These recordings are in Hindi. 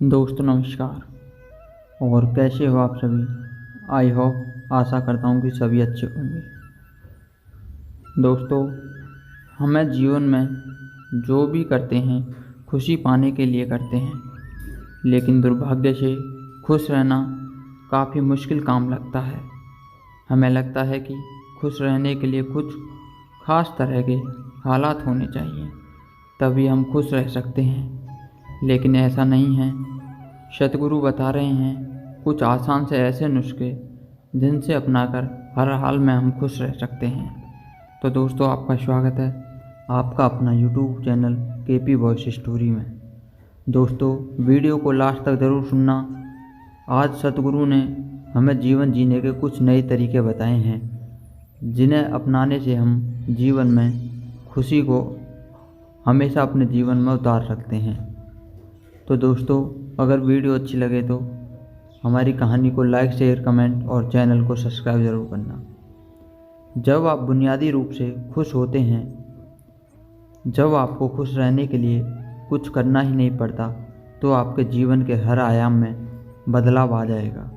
दोस्तों नमस्कार। और कैसे हो आप सभी। आई होप आशा करता हूँ कि सभी अच्छे होंगे। दोस्तों, हमें जीवन में जो भी करते हैं खुशी पाने के लिए करते हैं, लेकिन दुर्भाग्य से खुश रहना काफ़ी मुश्किल काम लगता है। हमें लगता है कि खुश रहने के लिए कुछ खास तरह के हालात होने चाहिए, तभी हम खुश रह सकते हैं, लेकिन ऐसा नहीं है। सतगुरु बता रहे हैं कुछ आसान से ऐसे नुस्खे जिनसे अपनाकर हर हाल में हम खुश रह सकते हैं। तो दोस्तों, आपका स्वागत है आपका अपना YouTube channel KP voice story में। दोस्तों, वीडियो को लास्ट तक ज़रूर सुनना। आज सतगुरु ने हमें जीवन जीने के कुछ नए तरीके बताए हैं, जिन्हें अपनाने से हम जीवन में खुशी को हमेशा अपने जीवन में उतार सकते हैं। तो दोस्तों, अगर वीडियो अच्छी लगे तो हमारी कहानी को लाइक, शेयर, कमेंट और चैनल को सब्सक्राइब ज़रूर करना। जब आप बुनियादी रूप से खुश होते हैं, जब आपको खुश रहने के लिए कुछ करना ही नहीं पड़ता, तो आपके जीवन के हर आयाम में बदलाव आ जाएगा।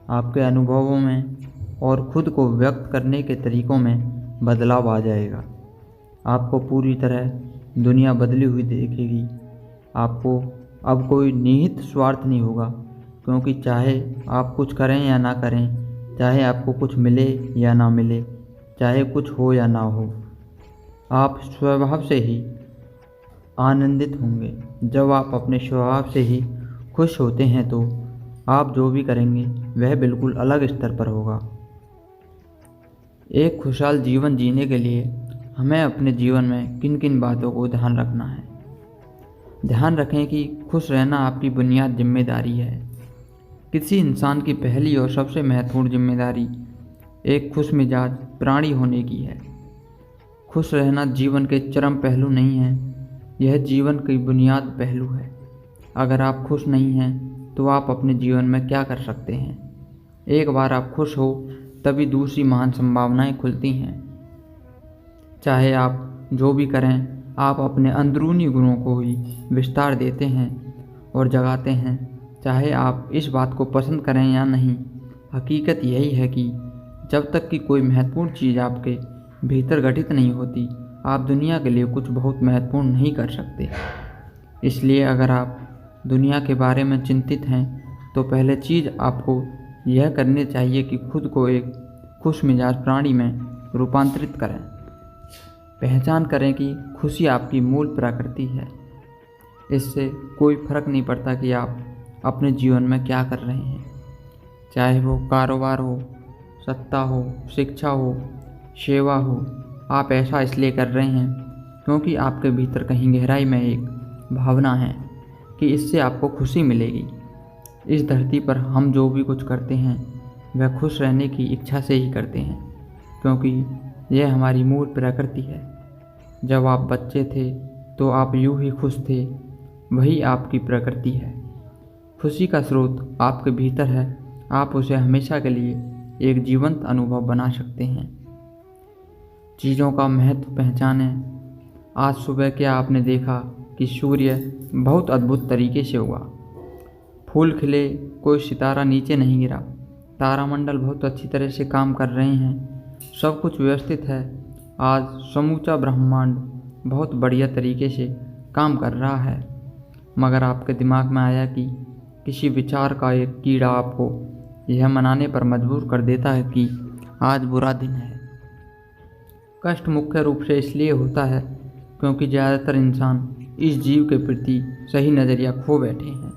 आपके अनुभवों में और खुद को व्यक्त करने के तरीक़ों में बदलाव आ जाएगा। आपको पूरी तरह दुनिया बदली हुई दिखेगी। आपको अब कोई निहित स्वार्थ नहीं होगा, क्योंकि चाहे आप कुछ करें या ना करें, चाहे आपको कुछ मिले या ना मिले, चाहे कुछ हो या ना हो, आप स्वभाव से ही आनंदित होंगे। जब आप अपने स्वभाव से ही खुश होते हैं तो आप जो भी करेंगे वह बिल्कुल अलग स्तर पर होगा। एक खुशहाल जीवन जीने के लिए हमें अपने जीवन में किन किन बातों को ध्यान रखना है। ध्यान रखें कि खुश रहना आपकी बुनियाद जिम्मेदारी है। किसी इंसान की पहली और सबसे महत्वपूर्ण जिम्मेदारी एक खुश मिजाज प्राणी होने की है। खुश रहना जीवन के चरम पहलू नहीं है, यह जीवन की बुनियाद पहलू है। अगर आप खुश नहीं हैं तो आप अपने जीवन में क्या कर सकते हैं। एक बार आप खुश हो तभी दूसरी महान संभावनाएं खुलती हैं। चाहे आप जो भी करें, आप अपने अंदरूनी गुणों को ही विस्तार देते हैं और जगाते हैं। चाहे आप इस बात को पसंद करें या नहीं, हकीकत यही है कि जब तक कि कोई महत्वपूर्ण चीज़ आपके भीतर घटित नहीं होती, आप दुनिया के लिए कुछ बहुत महत्वपूर्ण नहीं कर सकते। इसलिए अगर आप दुनिया के बारे में चिंतित हैं तो पहले चीज़ आपको यह करनी चाहिए कि खुद को एक खुश मिजाज प्राणी में रूपांतरित करें। पहचान करें कि खुशी आपकी मूल प्रकृति है। इससे कोई फर्क नहीं पड़ता कि आप अपने जीवन में क्या कर रहे हैं, चाहे वो कारोबार हो, सत्ता हो, शिक्षा हो, सेवा हो। आप ऐसा इसलिए कर रहे हैं क्योंकि आपके भीतर कहीं गहराई में एक भावना है कि इससे आपको खुशी मिलेगी। इस धरती पर हम जो भी कुछ करते हैं वह खुश रहने की इच्छा से ही करते हैं, क्योंकि यह हमारी मूल प्रकृति है। जब आप बच्चे थे तो आप यूं ही खुश थे, वही आपकी प्रकृति है। खुशी का स्रोत आपके भीतर है। आप उसे हमेशा के लिए एक जीवंत अनुभव बना सकते हैं। चीज़ों का महत्व पहचानें। आज सुबह क्या आपने देखा कि सूर्य बहुत अद्भुत तरीके से उगा, फूल खिले, कोई सितारा नीचे नहीं गिरा, तारामंडल बहुत अच्छी तरह से काम कर रहे हैं, सब कुछ व्यवस्थित है। आज समूचा ब्रह्मांड बहुत बढ़िया तरीके से काम कर रहा है, मगर आपके दिमाग में आया कि किसी विचार का एक कीड़ा आपको यह मनाने पर मजबूर कर देता है कि आज बुरा दिन है। कष्ट मुख्य रूप से इसलिए होता है क्योंकि ज़्यादातर इंसान इस जीव के प्रति सही नज़रिया खो बैठे हैं।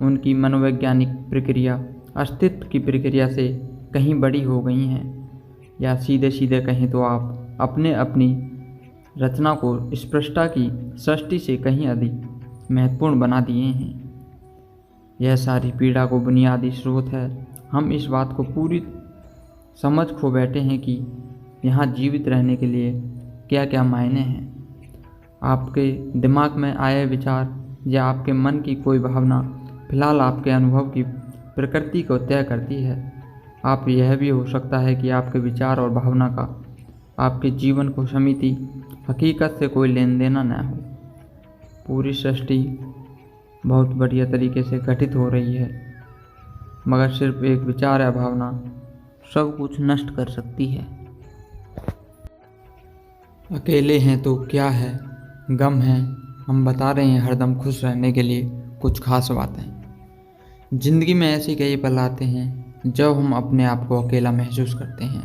उनकी मनोवैज्ञानिक प्रक्रिया अस्तित्व की प्रक्रिया से कहीं बड़ी हो गई हैं, या सीधे सीधे कहें तो आप अपनी रचना को स्पष्टता की सृष्टि से कहीं अधिक महत्वपूर्ण बना दिए हैं। यह सारी पीड़ा को बुनियादी स्रोत है। हम इस बात को पूरी समझ खो बैठे हैं कि यहाँ जीवित रहने के लिए क्या क्या मायने हैं। आपके दिमाग में आए विचार या आपके मन की कोई भावना फिलहाल आपके अनुभव की प्रकृति को तय करती है। आप यह भी हो सकता है कि आपके विचार और भावना का आपके जीवन को समिति हकीकत से कोई लेन देना न हो। पूरी सृष्टि बहुत बढ़िया तरीके से गठित हो रही है, मगर सिर्फ एक विचार या भावना सब कुछ नष्ट कर सकती है। अकेले हैं तो क्या है, गम है, हम बता रहे हैं हरदम खुश रहने के लिए कुछ खास बातें। ज़िंदगी में ऐसे कई पल आते हैं जब हम अपने आप को अकेला महसूस करते हैं।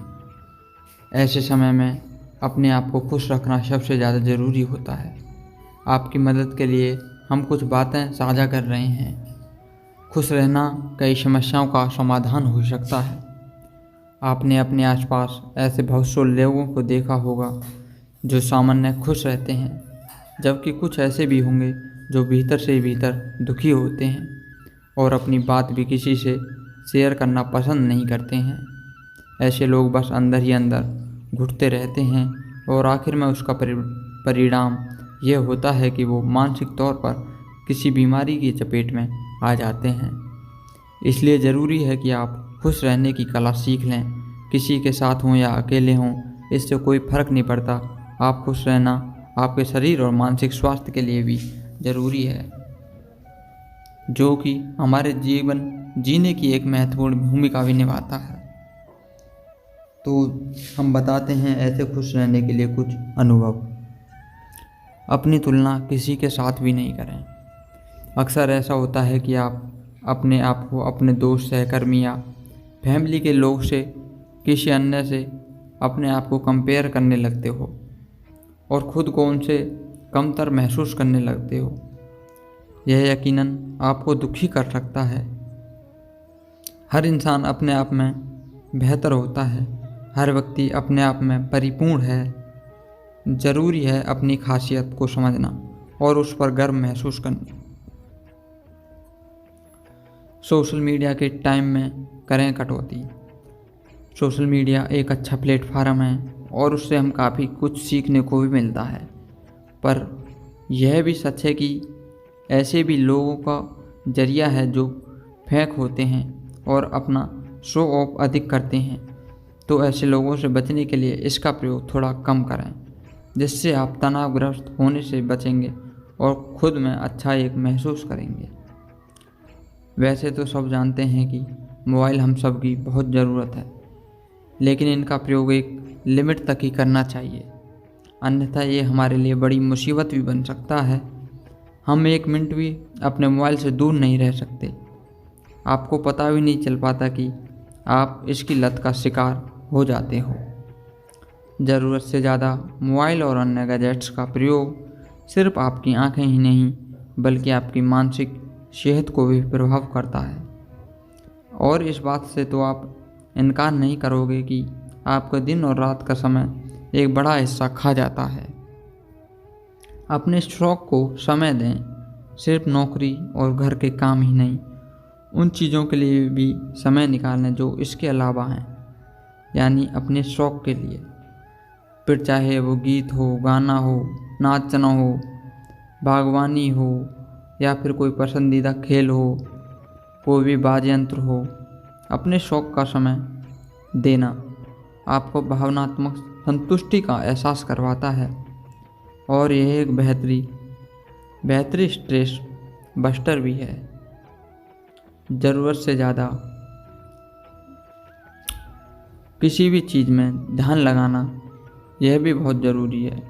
ऐसे समय में अपने आप को खुश रखना सबसे ज़्यादा ज़रूरी होता है। आपकी मदद के लिए हम कुछ बातें साझा कर रहे हैं। खुश रहना कई समस्याओं का समाधान हो सकता है। आपने अपने आसपास ऐसे बहुत से लोगों को देखा होगा जो सामान्य खुश रहते हैं, जबकि कुछ ऐसे भी होंगे जो भीतर से भीतर दुखी होते हैं और अपनी बात भी किसी से शेयर करना पसंद नहीं करते हैं। ऐसे लोग बस अंदर ही अंदर घुटते रहते हैं और आखिर में उसका परिणाम यह होता है कि वो मानसिक तौर पर किसी बीमारी की चपेट में आ जाते हैं। इसलिए ज़रूरी है कि आप खुश रहने की कला सीख लें। किसी के साथ हों या अकेले हों, इससे कोई फ़र्क नहीं पड़ता। आप खुश रहना आपके शरीर और मानसिक स्वास्थ्य के लिए भी ज़रूरी है, जो कि हमारे जीवन जीने की एक महत्वपूर्ण भूमिका भी निभाता है। तो हम बताते हैं ऐसे खुश रहने के लिए कुछ अनुभव। अपनी तुलना किसी के साथ भी नहीं करें। अक्सर ऐसा होता है कि आप अपने आप को अपने दोस्त, सहकर्मी या फैमिली के लोग से, किसी अन्य से अपने आप को कंपेयर करने लगते हो और ख़ुद को उनसे कमतर महसूस करने लगते हो। यह यकीनन आपको दुखी कर सकता है। हर इंसान अपने आप में बेहतर होता है। हर व्यक्ति अपने आप में परिपूर्ण है। ज़रूरी है अपनी खासियत को समझना और उस पर गर्व महसूस करना। सोशल मीडिया के टाइम में करें कटौती। सोशल मीडिया एक अच्छा प्लेटफार्म है और उससे हम काफ़ी कुछ सीखने को भी मिलता है, पर यह भी सच है कि ऐसे भी लोगों का जरिया है जो फेक होते हैं और अपना शो ऑफ अधिक करते हैं। तो ऐसे लोगों से बचने के लिए इसका प्रयोग थोड़ा कम करें, जिससे आप तनावग्रस्त होने से बचेंगे और खुद में अच्छा एक महसूस करेंगे। वैसे तो सब जानते हैं कि मोबाइल हम सब की बहुत ज़रूरत है, लेकिन इनका प्रयोग एक लिमिट तक ही करना चाहिए, अन्यथा ये हमारे लिए बड़ी मुसीबत भी बन सकता है। हम एक मिनट भी अपने मोबाइल से दूर नहीं रह सकते। आपको पता भी नहीं चल पाता कि आप इसकी लत का शिकार हो जाते हो। ज़रूरत से ज़्यादा मोबाइल और अन्य गैजेट्स का प्रयोग सिर्फ आपकी आंखें ही नहीं बल्कि आपकी मानसिक सेहत को भी प्रभाव करता है। और इस बात से तो आप इनकार नहीं करोगे कि आपका दिन और रात का समय एक बड़ा हिस्सा खा जाता है। अपने शौक़ को समय दें। सिर्फ नौकरी और घर के काम ही नहीं, उन चीज़ों के लिए भी समय निकालें जो इसके अलावा हैं, यानी अपने शौक़ के लिए। फिर चाहे वो गीत हो, गाना हो, नाचना हो, बागवानी हो या फिर कोई पसंदीदा खेल हो, कोई भी वाद्य यंत्र हो। अपने शौक़ का समय देना आपको भावनात्मक संतुष्टि का एहसास करवाता है और यह एक बेहतरीन स्ट्रेस बस्टर भी है। ज़रूरत से ज़्यादा किसी भी चीज़ में ध्यान लगाना यह भी बहुत ज़रूरी है।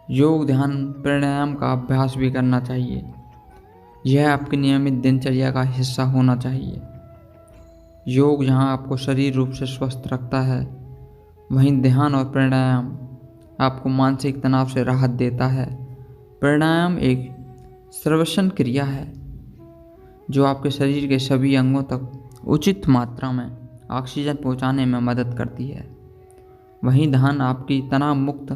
योग, ध्यान, प्राणायाम का अभ्यास भी करना चाहिए। यह आपकी नियमित दिनचर्या का हिस्सा होना चाहिए। योग जहाँ आपको शरीर रूप से स्वस्थ रखता है, वहीं ध्यान और प्राणायाम आपको मानसिक तनाव से राहत देता है। प्राणायाम एक श्वसन क्रिया है जो आपके शरीर के सभी अंगों तक उचित मात्रा में ऑक्सीजन पहुंचाने में मदद करती है। वहीं ध्यान आपकी तनाव मुक्त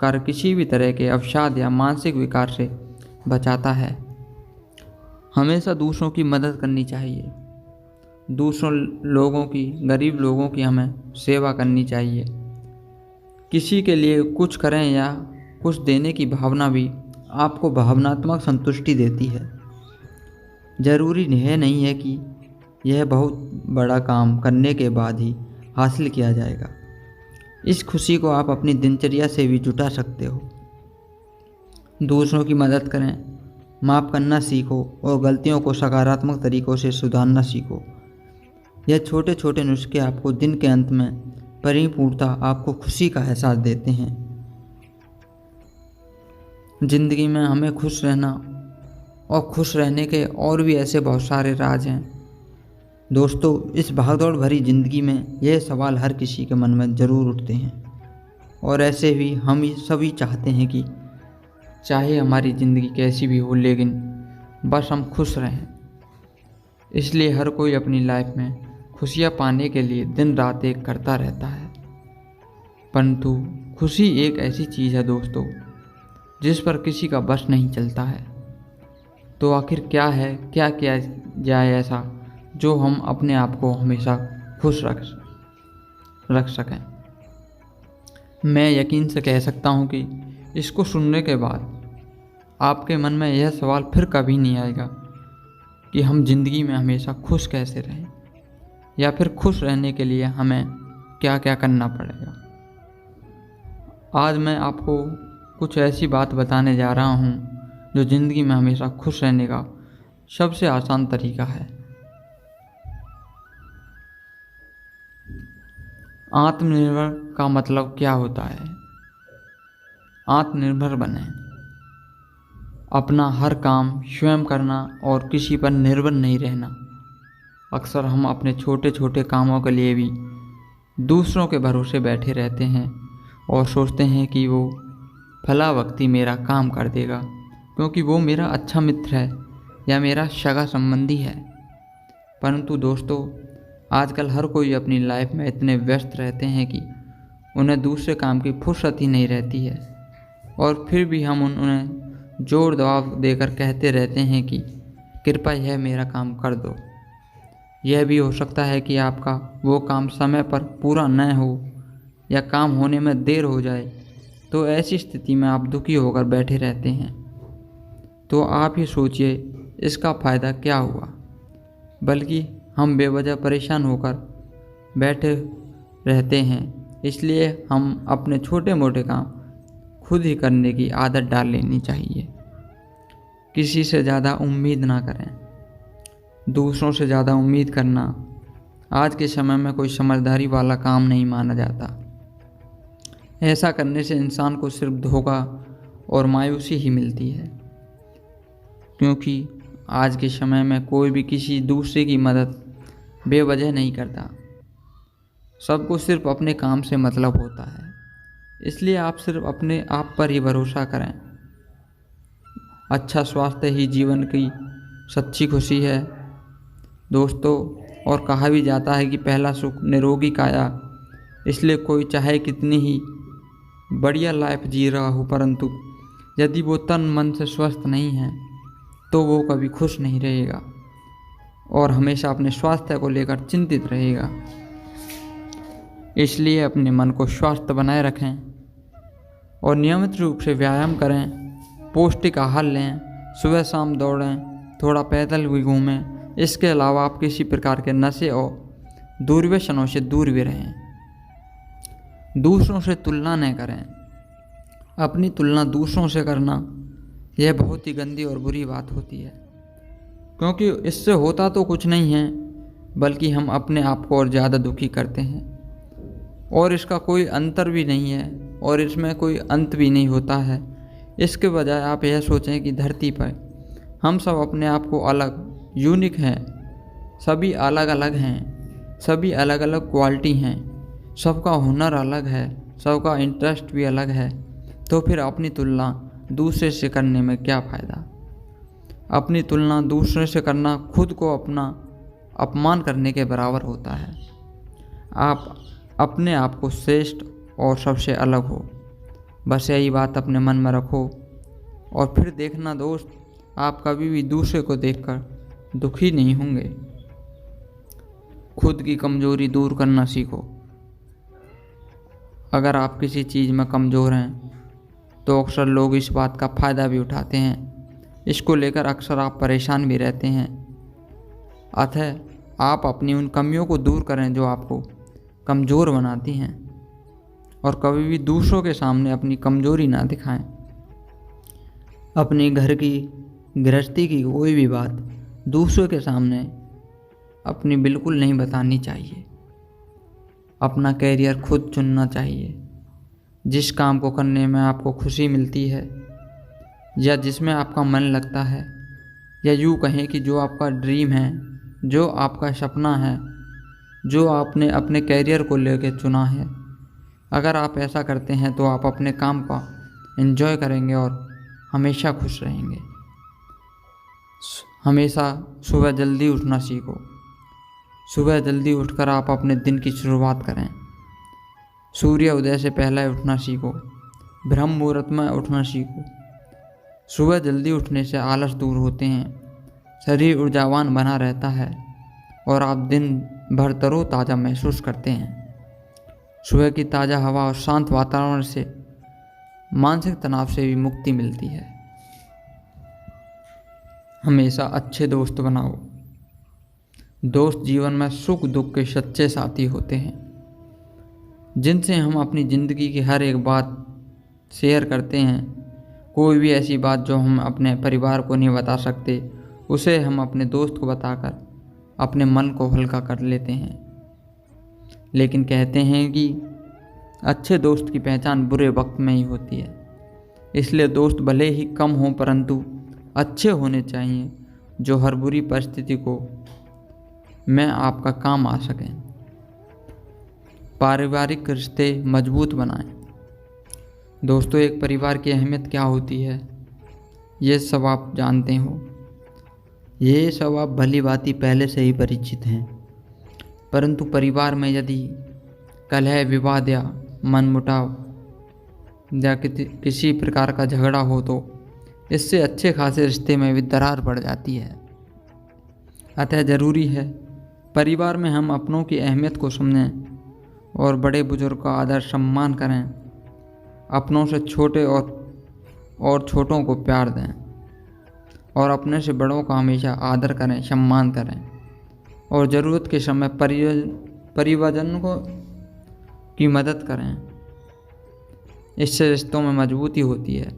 कर किसी भी तरह के अवसाद या मानसिक विकार से बचाता है। हमेशा दूसरों की मदद करनी चाहिए। दूसरों लोगों की, गरीब लोगों की हमें सेवा करनी चाहिए। किसी के लिए कुछ करें या कुछ देने की भावना भी आपको भावनात्मक संतुष्टि देती है। ज़रूरी यह नहीं है कि यह बहुत बड़ा काम करने के बाद ही हासिल किया जाएगा। इस खुशी को आप अपनी दिनचर्या से भी जुटा सकते हो। दूसरों की मदद करें माफ़ करना सीखो और गलतियों को सकारात्मक तरीक़ों से सुधारना सीखो। यह छोटे छोटे नुस्खे आपको दिन के अंत में परिपूर्णता, आपको खुशी का एहसास देते हैं। ज़िंदगी में हमें खुश रहना और खुश रहने के और भी ऐसे बहुत सारे राज हैं। दोस्तों, इस भागदौड़ भरी ज़िंदगी में यह सवाल हर किसी के मन में ज़रूर उठते हैं और ऐसे भी हम सभी चाहते हैं कि चाहे हमारी ज़िंदगी कैसी भी हो, लेकिन बस हम खुश रहें। इसलिए हर कोई अपनी लाइफ में खुशियाँ पाने के लिए दिन रात एक करता रहता है। परंतु खुशी एक ऐसी चीज़ है दोस्तों, जिस पर किसी का बस नहीं चलता है। तो आखिर क्या है, क्या किया जाए ऐसा जो हम अपने आप को हमेशा खुश रख सकें। मैं यकीन से कह सकता हूँ कि इसको सुनने के बाद आपके मन में यह सवाल फिर कभी नहीं आएगा कि हम ज़िंदगी में हमेशा खुश कैसे रहें, या फिर खुश रहने के लिए हमें क्या क्या करना पड़ेगा। आज मैं आपको कुछ ऐसी बात बताने जा रहा हूँ जो ज़िंदगी में हमेशा खुश रहने का सबसे आसान तरीका है। आत्मनिर्भर का मतलब क्या होता है? आत्मनिर्भर बने, अपना हर काम स्वयं करना और किसी पर निर्भर नहीं रहना। अक्सर हम अपने छोटे छोटे कामों के लिए भी दूसरों के भरोसे बैठे रहते हैं और सोचते हैं कि वो फला व्यक्ति मेरा काम कर देगा क्योंकि वो मेरा अच्छा मित्र है या मेरा सगा संबंधी है। परंतु दोस्तों, आजकल हर कोई अपनी लाइफ में इतने व्यस्त रहते हैं कि उन्हें दूसरे काम की फुर्सत ही नहीं रहती है, और फिर भी हम उन्हें जोर दबाव देकर कहते रहते हैं कि कृपया यह मेरा काम कर दो। यह भी हो सकता है कि आपका वो काम समय पर पूरा न हो या काम होने में देर हो जाए, तो ऐसी स्थिति में आप दुखी होकर बैठे रहते हैं। तो आप ही सोचिए इसका फ़ायदा क्या हुआ, बल्कि हम बेवजह परेशान होकर बैठे रहते हैं। इसलिए हम अपने छोटे मोटे काम खुद ही करने की आदत डाल लेनी चाहिए। किसी से ज़्यादा उम्मीद ना करें। दूसरों से ज़्यादा उम्मीद करना आज के समय में कोई समझदारी वाला काम नहीं माना जाता। ऐसा करने से इंसान को सिर्फ धोखा और मायूसी ही मिलती है, क्योंकि आज के समय में कोई भी किसी दूसरे की मदद बेवजह नहीं करता। सबको सिर्फ अपने काम से मतलब होता है। इसलिए आप सिर्फ अपने आप पर ही भरोसा करें। अच्छा स्वास्थ्य ही जीवन की सच्ची खुशी है दोस्तों, और कहा भी जाता है कि पहला सुख निरोगी काया। इसलिए कोई चाहे कितनी ही बढ़िया लाइफ जी रहा हो, परंतु यदि वो तन मन से स्वस्थ नहीं है तो वो कभी खुश नहीं रहेगा और हमेशा अपने स्वास्थ्य को लेकर चिंतित रहेगा। इसलिए अपने मन को स्वस्थ बनाए रखें और नियमित रूप से व्यायाम करें, पौष्टिक आहार लें, सुबह शाम दौड़ें, थोड़ा पैदल भी घूमें। इसके अलावा आप किसी प्रकार के नशे और दुर्व्यसनों से दूर भी रहें। दूसरों से तुलना न करें। अपनी तुलना दूसरों से करना यह बहुत ही गंदी और बुरी बात होती है, क्योंकि इससे होता तो कुछ नहीं है, बल्कि हम अपने आप को और ज़्यादा दुखी करते हैं और इसका कोई अंतर भी नहीं है और इसमें कोई अंत भी नहीं होता है। इसके बजाय आप यह सोचें कि धरती पर हम सब अपने आप को अलग, यूनिक हैं, सभी अलग अलग हैं, सभी अलग अलग क्वालिटी हैं, सबका हुनर अलग है, सबका इंटरेस्ट भी अलग है। तो फिर अपनी तुलना दूसरे से करने में क्या फ़ायदा? अपनी तुलना दूसरे से करना खुद को अपना अपमान करने के बराबर होता है। आप अपने आप को श्रेष्ठ और सबसे अलग हो, बस यही बात अपने मन में रखो और फिर देखना दोस्त, आप कभी भी दूसरे को देखकर दुखी नहीं होंगे। खुद की कमजोरी दूर करना सीखो। अगर आप किसी चीज़ में कमज़ोर हैं तो अक्सर लोग इस बात का फ़ायदा भी उठाते हैं। इसको लेकर अक्सर आप परेशान भी रहते हैं। अतः आप अपनी उन कमियों को दूर करें जो आपको कमज़ोर बनाती हैं, और कभी भी दूसरों के सामने अपनी कमज़ोरी ना दिखाएं। अपने घर की गृहस्थी की कोई भी बात दूसरों के सामने अपनी बिल्कुल नहीं बतानी चाहिए। अपना कैरियर खुद चुनना चाहिए। जिस काम को करने में आपको खुशी मिलती है या जिसमें आपका मन लगता है, या यूँ कहें कि जो आपका ड्रीम है, जो आपका सपना है, जो आपने अपने कैरियर को लेकर चुना है, अगर आप ऐसा करते हैं तो आप अपने काम का एंजॉय करेंगे और हमेशा खुश रहेंगे। हमेशा सुबह जल्दी उठना सीखो। सुबह जल्दी उठकर आप अपने दिन की शुरुआत करें। सूर्य उदय से पहले उठना सीखो। ब्रह्म मुहूर्त में उठना सीखो। सुबह जल्दी उठने से आलस दूर होते हैं, शरीर ऊर्जावान बना रहता है और आप दिन भर तरोताज़ा महसूस करते हैं। सुबह की ताज़ा हवा और शांत वातावरण से मानसिक तनाव से भी मुक्ति मिलती है। हमेशा अच्छे दोस्त बनाओ। दोस्त जीवन में सुख दुख के सच्चे साथी होते हैं, जिनसे हम अपनी ज़िंदगी की हर एक बात शेयर करते हैं। कोई भी ऐसी बात जो हम अपने परिवार को नहीं बता सकते, उसे हम अपने दोस्त को बताकर अपने मन को हल्का कर लेते हैं। लेकिन कहते हैं कि अच्छे दोस्त की पहचान बुरे वक्त में ही होती है। इसलिए दोस्त भले ही कम हों परंतु अच्छे होने चाहिए, जो हर बुरी परिस्थिति को में आपका काम आ सकें। पारिवारिक रिश्ते मजबूत बनाएं। दोस्तों, एक परिवार की अहमियत क्या होती है, ये सब आप जानते हो। ये सब आप भली भांति पहले से ही परिचित हैं। परंतु परिवार में यदि कलह, विवाद या मनमुटाव या किसी प्रकार का झगड़ा हो तो इससे अच्छे खासे रिश्ते में भी दरार पड़ जाती है। अतः ज़रूरी है परिवार में हम अपनों की अहमियत को समझें और बड़े बुजुर्ग का आदर सम्मान करें। अपनों से छोटे और छोटों को प्यार दें और अपने से बड़ों का हमेशा आदर करें, सम्मान करें और ज़रूरत के समय परिवारजनों को की मदद करें। इससे रिश्तों में मजबूती होती है,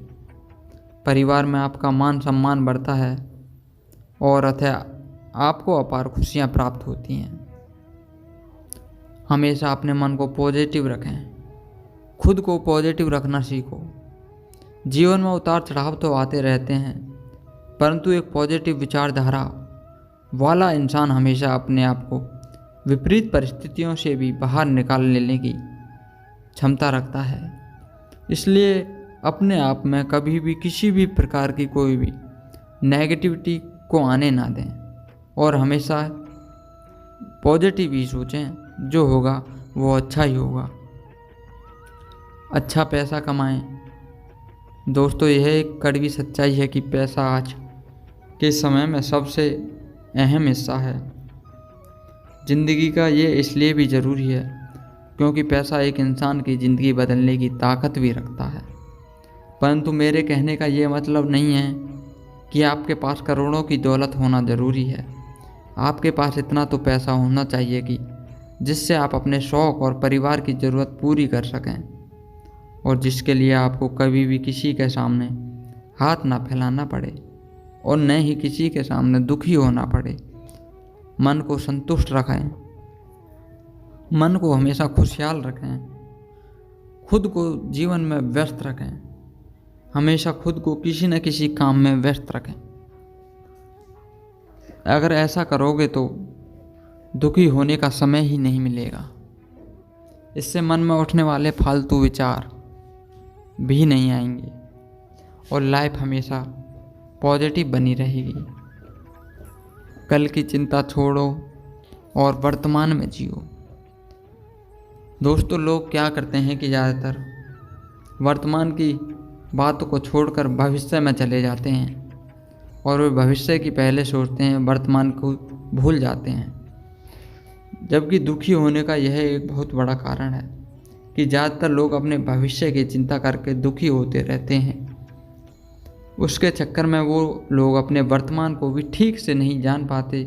परिवार में आपका मान सम्मान बढ़ता है और अतः आपको अपार खुशियाँ प्राप्त होती हैं। हमेशा अपने मन को पॉजिटिव रखें। खुद को पॉजिटिव रखना सीखो। जीवन में उतार चढ़ाव तो आते रहते हैं, परंतु एक पॉजिटिव विचारधारा वाला इंसान हमेशा अपने आप को विपरीत परिस्थितियों से भी बाहर निकाल लेने की क्षमता रखता है। इसलिए अपने आप में कभी भी किसी भी प्रकार की कोई भी नेगेटिविटी को आने ना दें और हमेशा पॉजिटिव ही सोचें। जो होगा वो अच्छा ही होगा। अच्छा पैसा कमाएं। दोस्तों, यह एक कड़वी सच्चाई है कि पैसा आज के समय में सबसे अहम हिस्सा है ज़िंदगी का। ये इसलिए भी ज़रूरी है क्योंकि पैसा एक इंसान की ज़िंदगी बदलने की ताकत भी रखता है। परंतु मेरे कहने का ये मतलब नहीं है कि आपके पास करोड़ों की दौलत होना ज़रूरी है। आपके पास इतना तो पैसा होना चाहिए कि जिससे आप अपने शौक़ और परिवार की ज़रूरत पूरी कर सकें और जिसके लिए आपको कभी भी किसी के सामने हाथ ना फैलाना पड़े और न ही किसी के सामने दुखी होना पड़े। मन को संतुष्ट रखें, मन को हमेशा खुशहाल रखें, खुद को जीवन में व्यस्त रखें, हमेशा खुद को किसी न किसी काम में व्यस्त रखें। अगर ऐसा करोगे तो दुखी होने का समय ही नहीं मिलेगा। इससे मन में उठने वाले फालतू विचार भी नहीं आएंगे और लाइफ हमेशा पॉजिटिव बनी रहेगी। कल की चिंता छोड़ो और वर्तमान में जियो। दोस्तों, लोग क्या करते हैं कि ज़्यादातर वर्तमान की बातों को छोड़कर भविष्य में चले जाते हैं और वे भविष्य की पहले सोचते हैं, वर्तमान को भूल जाते हैं। जबकि दुखी होने का यह एक बहुत बड़ा कारण है कि ज़्यादातर लोग अपने भविष्य की चिंता करके दुखी होते रहते हैं। उसके चक्कर में वो लोग अपने वर्तमान को भी ठीक से नहीं जान पाते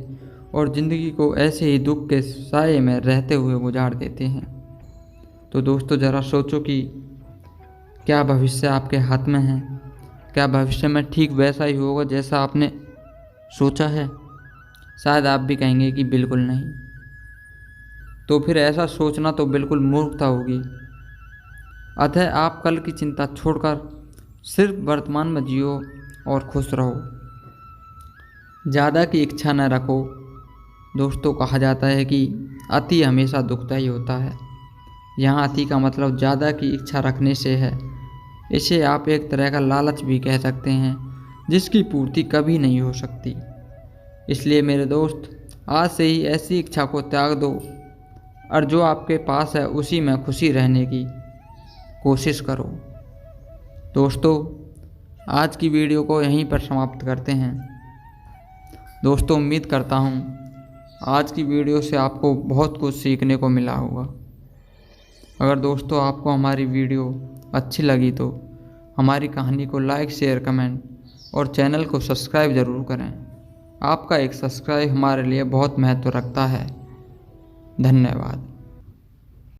और ज़िंदगी को ऐसे ही दुख के साए में रहते हुए गुजार देते हैं। तो दोस्तों, ज़रा सोचो कि क्या भविष्य आपके हाथ में है? क्या भविष्य में ठीक वैसा ही होगा जैसा आपने सोचा है? शायद आप भी कहेंगे कि बिल्कुल नहीं। तो फिर ऐसा सोचना तो बिल्कुल मूर्खता होगी। अतः आप कल की चिंता छोड़कर सिर्फ वर्तमान में जियो और खुश रहो। ज़्यादा की इच्छा न रखो। दोस्तों, कहा जाता है कि अति हमेशा दुखदाई होता है। यहाँ अति का मतलब ज़्यादा की इच्छा रखने से है। इसे आप एक तरह का लालच भी कह सकते हैं, जिसकी पूर्ति कभी नहीं हो सकती। इसलिए मेरे दोस्त, आज से ही ऐसी इच्छा को त्याग दो और जो आपके पास है उसी में खुशी रहने की कोशिश करो। दोस्तों, आज की वीडियो को यहीं पर समाप्त करते हैं। दोस्तों, उम्मीद करता हूँ आज की वीडियो से आपको बहुत कुछ सीखने को मिला होगा। अगर दोस्तों आपको हमारी वीडियो अच्छी लगी तो हमारी कहानी को लाइक, शेयर, कमेंट और चैनल को सब्सक्राइब ज़रूर करें। आपका एक सब्सक्राइब हमारे लिए बहुत महत्व रखता है। धन्यवाद।